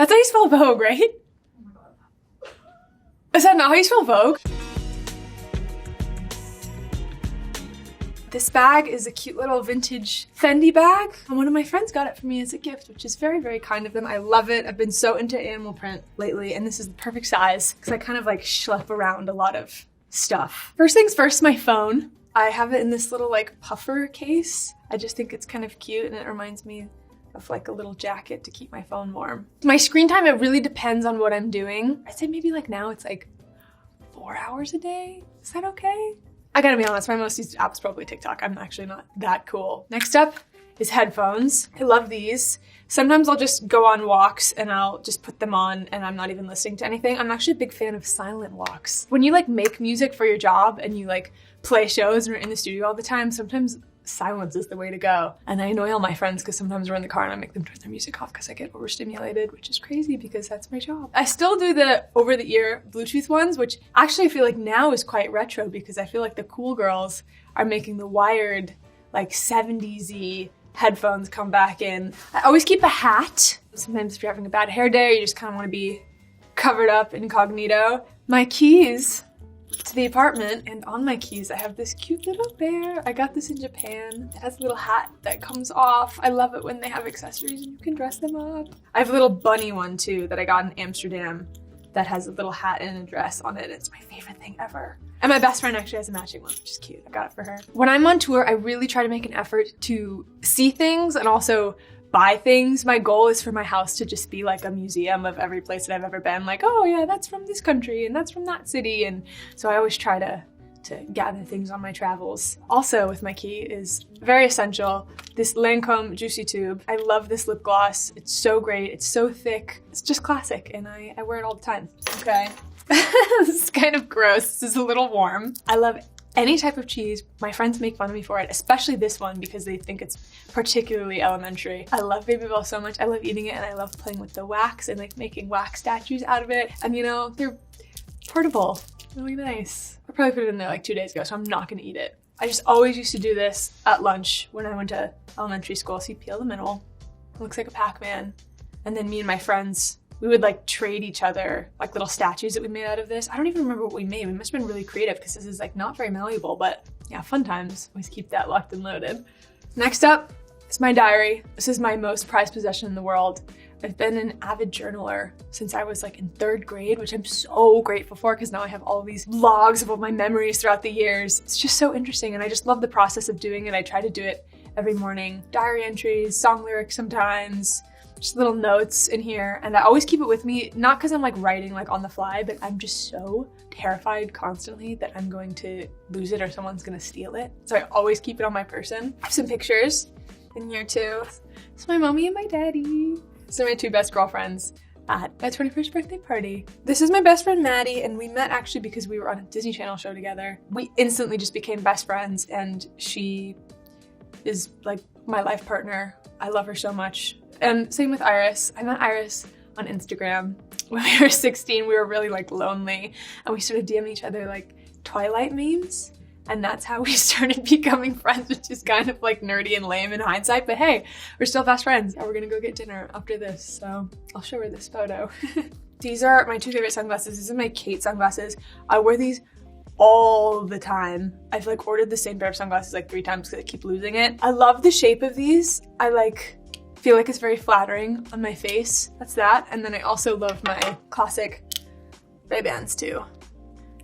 That's how you spell Vogue, right? Oh my God. Is that not how you spell Vogue? This bag is a cute little vintage Fendi bag. And one of my friends got it for me as a gift, which is very, very kind of them. I love it. I've been so into animal print lately, and this is the perfect size because I kind of like schlep around a lot of stuff. First things first, my phone. I have it in this little like puffer case. I just think it's kind of cute and it reminds me of like a little jacket to keep my phone warm. My screen time, it really depends on what I'm doing. I'd say maybe like now it's like 4 hours a day. Is that okay? I gotta be honest, my most used app is probably TikTok. I'm actually not that cool. Next up is headphones. I love these. Sometimes I'll just go on walks and I'll just put them on and I'm not even listening to anything. I'm actually a big fan of silent walks. When you like make music for your job and you like play shows and are in the studio all the time, sometimes silence is the way to go. And I annoy all my friends because sometimes we're in the car and I make them turn their music off because I get overstimulated, which is crazy because that's my job. I still do the over-the-ear Bluetooth ones, which actually I feel like now is quite retro because I feel like the cool girls are making the wired, like 70s-y headphones come back in. I always keep a hat. Sometimes if you're having a bad hair day, you just kind of want to be covered up incognito. My keys to the apartment, and on my keys I have this cute little bear. I got this in Japan. It has a little hat that comes off. I love it when they have accessories and you can dress them up. I have a little bunny one too that I got in Amsterdam that has a little hat and a dress on it. It's my favorite thing ever. And my best friend actually has a matching one, which is cute. I got it for her. When I'm on tour, I really try to make an effort to see things and also buy things. My goal is for my house to just be like a museum of every place that I've ever been. Like, oh yeah, that's from this country and that's from that city. And so I always try to gather things on my travels. Also with my key is very essential, this Lancome Juicy Tube. I love this lip gloss. It's so great. It's so thick. It's just classic and I wear it all the time. Okay. This is kind of gross. This is a little warm. I love any type of cheese. My friends make fun of me for it, especially this one because they think it's particularly elementary. I love Babybel so much. I love eating it and I love playing with the wax and like making wax statues out of it. And you know, they're portable, really nice. I probably put it in there like 2 days ago, so I'm not gonna eat it. I just always used to do this at lunch when I went to elementary school. So you peel the middle, it looks like a Pac-Man. And then me and my friends, we would like trade each other like little statues that we made out of this. I don't even remember what we made. We must have been really creative because this is like not very malleable, but yeah, fun times. Always keep that locked and loaded. Next up is my diary. This is my most prized possession in the world. I've been an avid journaler since I was like in 3rd grade, which I'm so grateful for because now I have all these logs of all my memories throughout the years. It's just so interesting and I just love the process of doing it. I try to do it every morning. Diary entries, song lyrics sometimes, just little notes in here, and I always keep it with me, not because I'm like writing like on the fly, but I'm just so terrified constantly that I'm going to lose it or someone's gonna steal it. So I always keep it on my person. I have some pictures in here too. It's my mommy and my daddy. These are my 2 best girlfriends at my 21st birthday party. This is my best friend Maddie, and we met actually because we were on a Disney Channel show together. We instantly just became best friends, and she is like my life partner. I love her so much. And same with Iris. I met Iris on Instagram. When we were 16, we were really like lonely and we started DMing each other like Twilight memes. And that's how we started becoming friends, which is kind of like nerdy and lame in hindsight, but hey, we're still fast friends. And we're gonna go get dinner after this, so I'll show her this photo. These are my 2 favorite sunglasses. These are my Kate sunglasses. I wear these all the time. I've like ordered the same pair of sunglasses like 3 times because I keep losing it. I love the shape of these. I like feel like it's very flattering on my face. That's that. And then I also love my classic Ray-Bans too.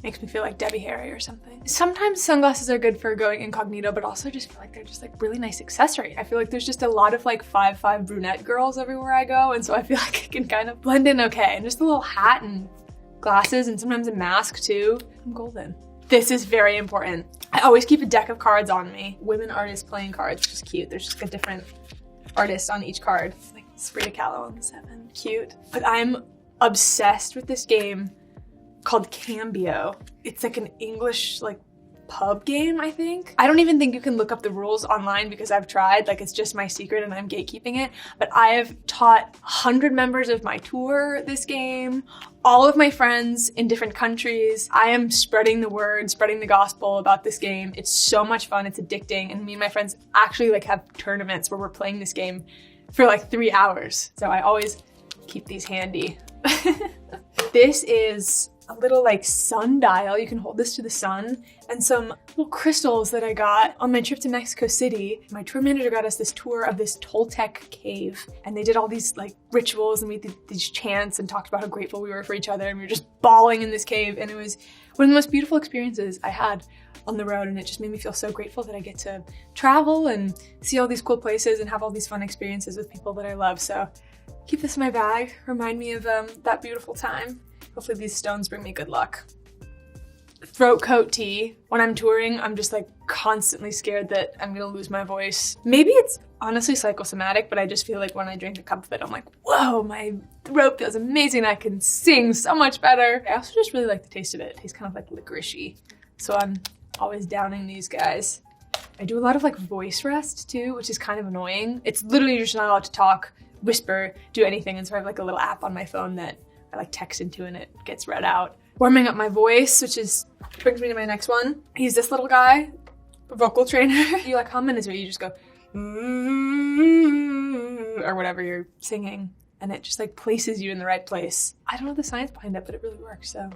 Makes me feel like Debbie Harry or something. Sometimes sunglasses are good for going incognito, but also just feel like they're just like really nice accessory. I feel like there's just a lot of like 5'5" brunette girls everywhere I go, and so I feel like I can kind of blend in okay. And just a little hat and glasses and sometimes a mask too. I'm golden. This is very important. I always keep a deck of cards on me. Women artists playing cards, which is cute. There's just like a different artist on each card. Like Frida Kahlo on the 7. Cute. But I'm obsessed with this game called Cambio. It's like an English like pub game, I think. I don't even think you can look up the rules online because I've tried, like it's just my secret and I'm gatekeeping it. But I have taught 100 members of my tour this game, all of my friends in different countries. I am spreading the word, spreading the gospel about this game. It's so much fun, it's addicting. And me and my friends actually like have tournaments where we're playing this game for like 3 hours. So I always keep these handy. This is a little like sundial. You can hold this to the sun, and some little crystals that I got on my trip to Mexico City. My tour manager got us this tour of this Toltec cave, and they did all these like rituals, and we did these chants and talked about how grateful we were for each other, and we were just bawling in this cave, and it was one of the most beautiful experiences I had on the road, and it just made me feel so grateful that I get to travel and see all these cool places and have all these fun experiences with people that I love. So keep this in my bag, remind me of that beautiful time. Hopefully these stones bring me good luck. Throat coat tea. When I'm touring, I'm just like constantly scared that I'm gonna lose my voice. Maybe it's honestly psychosomatic, but I just feel like when I drink a cup of it, I'm like, whoa, my throat feels amazing. I can sing so much better. I also just really like the taste of it. It tastes kind of like licorice-y. So I'm always downing these guys. I do a lot of like voice rest too, which is kind of annoying. It's literally just not allowed to talk, whisper, do anything. And so I have like a little app on my phone that I like text into and it gets read out. Warming up my voice, which brings me to my next one. I use this little guy, a vocal trainer. You like hum and you just go, or whatever you're singing. And it just like places you in the right place. I don't know the science behind it, but it really works. So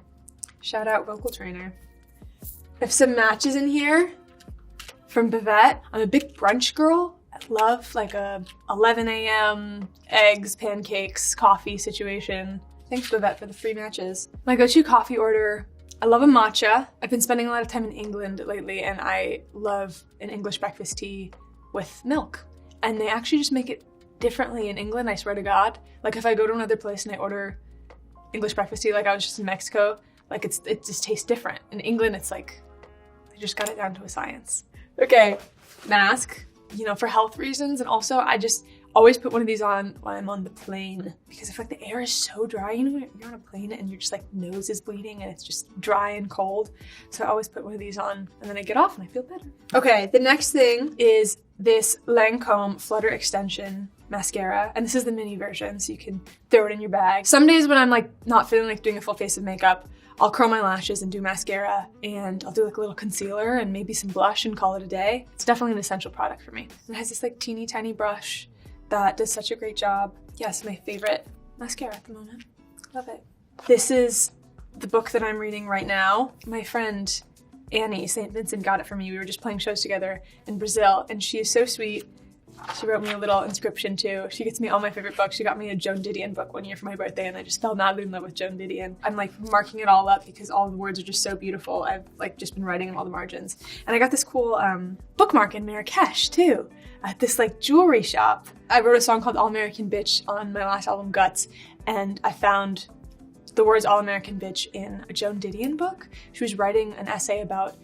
shout out vocal trainer. I have some matches in here from Bavette. I'm a big brunch girl. I love like a 11 a.m. eggs, pancakes, coffee situation. Thanks, Bavette, for the free matches. My go-to coffee order, I love a matcha. I've been spending a lot of time in England lately, and I love an English breakfast tea with milk. And they actually just make it differently in England, I swear to God. Like if I go to another place and I order English breakfast tea, like I was just in Mexico, like it just tastes different. In England, it's like, they just got it down to a science. Okay, mask, you know, for health reasons. And also I just always put one of these on when I'm on the plane because I feel like the air is so dry. You know, when you're on a plane and you're just like nose is bleeding and it's just dry and cold. So I always put one of these on and then I get off and I feel better. Okay, the next thing is this Lancome Flutter Extension mascara. And this is the mini version, so you can throw it in your bag. Some days when I'm like not feeling like doing a full face of makeup, I'll curl my lashes and do mascara, and I'll do like a little concealer and maybe some blush and call it a day. It's definitely an essential product for me. It has this like teeny tiny brush that does such a great job. Yes, my favorite mascara at the moment. Love it. This is the book that I'm reading right now. My friend Annie St. Vincent got it for me. We were just playing shows together in Brazil, and she is so sweet. She wrote me a little inscription too. She gets me all my favorite books. She got me a Joan Didion book one year for my birthday, and I just fell madly in love with Joan Didion. I'm like marking it all up because all the words are just so beautiful. I've like just been writing in all the margins. And I got this cool bookmark in Marrakesh too, at this like jewelry shop. I wrote a song called All American Bitch on my last album, Guts, and I found the words All American Bitch in a Joan Didion book. She was writing an essay about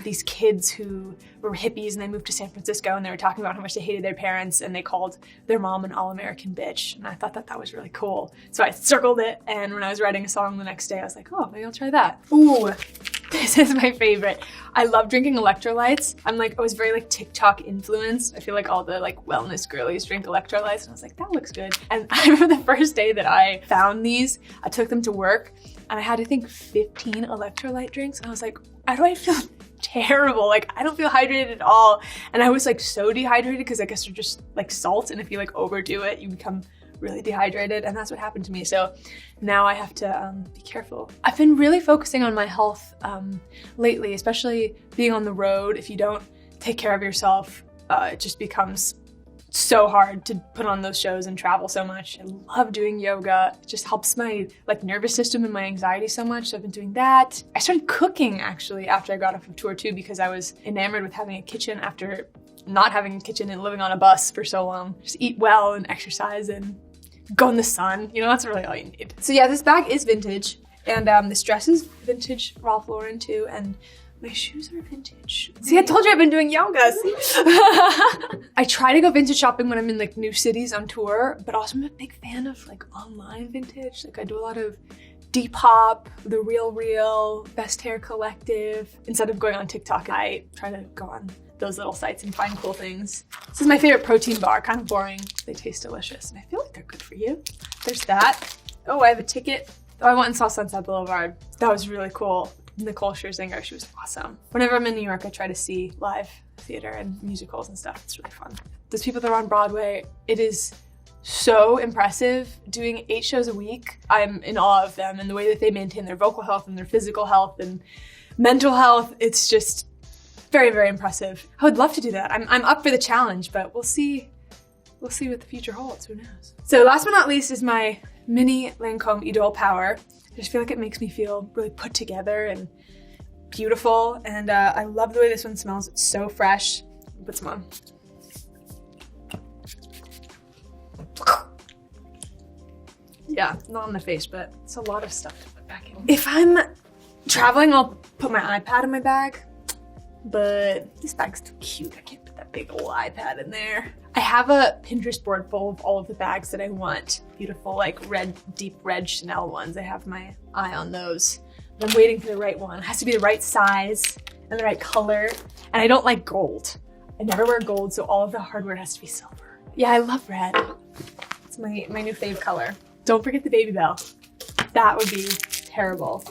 these kids who were hippies and they moved to San Francisco, and they were talking about how much they hated their parents and they called their mom an all-American bitch. And I thought that that was really cool. So I circled it, and when I was writing a song the next day, I was like, oh, maybe I'll try that. Ooh, this is my favorite. I love drinking electrolytes. I was very like TikTok influenced. I feel like all the like wellness girlies drink electrolytes, and I was like, that looks good. And I remember the first day that I found these, I took them to work, and I had, I think, 15 electrolyte drinks, and I was like, why do I feel terrible? Like, I don't feel hydrated at all. And I was like so dehydrated because I guess they're just like salt, and if you like overdo it, you become really dehydrated, and that's what happened to me. So now I have to be careful. I've been really focusing on my health lately, especially being on the road. If you don't take care of yourself, it just becomes so hard to put on those shows and travel so much. I love doing yoga. It just helps my like nervous system and my anxiety so much. So I've been doing that. I started cooking actually after I got off of tour too, because I was enamored with having a kitchen after not having a kitchen and living on a bus for so long. Just eat well and exercise and go in the sun. You know, that's really all you need. So yeah, this bag is vintage, and this dress is vintage Ralph Lauren too, and my shoes are vintage. See, I told you I've been doing yoga. See? I try to go vintage shopping when I'm in like new cities on tour, but also I'm a big fan of like online vintage. Like I do a lot of Depop, The Real, Best Hair Collective. Instead of going on TikTok, I try to go on those little sites and find cool things. This is my favorite protein bar, kind of boring. They taste delicious, and I feel like they're good for you. There's that. Oh, I have a ticket. Oh, I went and saw Sunset Boulevard. That was really cool. Nicole Scherzinger, she was awesome. Whenever I'm in New York, I try to see live theater and musicals and stuff. It's really fun. Those people that are on Broadway, it is so impressive. Doing 8 shows a week, I'm in awe of them and the way that they maintain their vocal health and their physical health and mental health. It's just very, very impressive. I would love to do that. I'm up for the challenge, but we'll see. We'll see what the future holds, who knows. So last but not least is my mini Lancome Idol Power. I just feel like it makes me feel really put together and beautiful, and I love the way this one smells. It's so fresh. Put some on. Yeah, not on the face, but it's a lot of stuff to put back in. If I'm traveling, I'll put my iPad in my bag, but this bag's too cute. I can't put that big old iPad in there. I have a Pinterest board full of all of the bags that I want. Beautiful, like deep red Chanel ones. I have my eye on those. But I'm waiting for the right one. It has to be the right size and the right color. And I don't like gold. I never wear gold, so all of the hardware has to be silver. Yeah, I love red. It's my new fave color. Don't forget the baby bell. That would be terrible.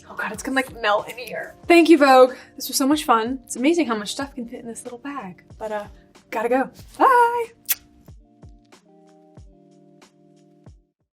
Oh God, it's gonna like melt in here. Thank you, Vogue. This was so much fun. It's amazing how much stuff can fit in this little bag. But gotta go. Bye.